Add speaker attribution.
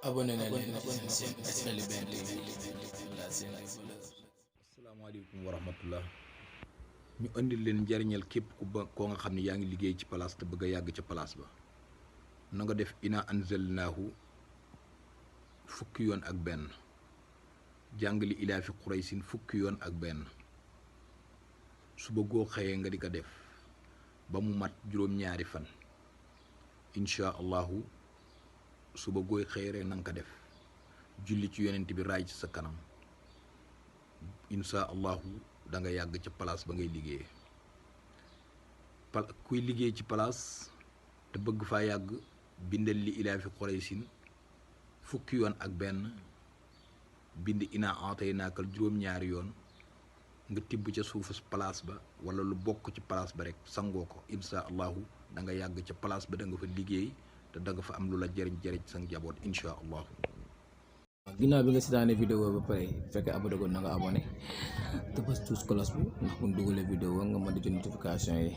Speaker 1: abonné na leen ci seen Talibin TV la seen
Speaker 2: asalaamaaleykum wa rahmatullah. ñu andil leen njariñal képp koo nga xam ne yaa ngi liggéey ci place te bëgg a yàgg ca place ba na nga def ina anzalnaahu fukki yoon ak benn jàngali ilaa fi quraysin fukki yoon ak benn suba goo xëyee nga di ko def ba mu mat juróom-ñaari fan incha allahu suba gooy xëy rek na nga ko def julli ci yonent bi raay ci sa kanam incha allahu da nga yàgg ca place ba ngay liggéeyee kuy liggéey ci place te bëgg faa yàgg bindal li ilaa fi quraysin fukki yoon ak benn bind ina atay naakal juróom-ñaari yoon nga tibb ca suufu place ba wala lu bokk ci place ba rek sangoo ko incha allahu da nga yàgg ca place ba da nga fa liggéey te da nga fa am lu la jëriñ sa njaboot incha allahu.
Speaker 1: ginnaaw bi nga seetaanee vidéo ba pare fekkee abonné ko na nga abonné te bës tous cloche bi ndax bu ñu dugalee vidéo nga mën di jot notification yi.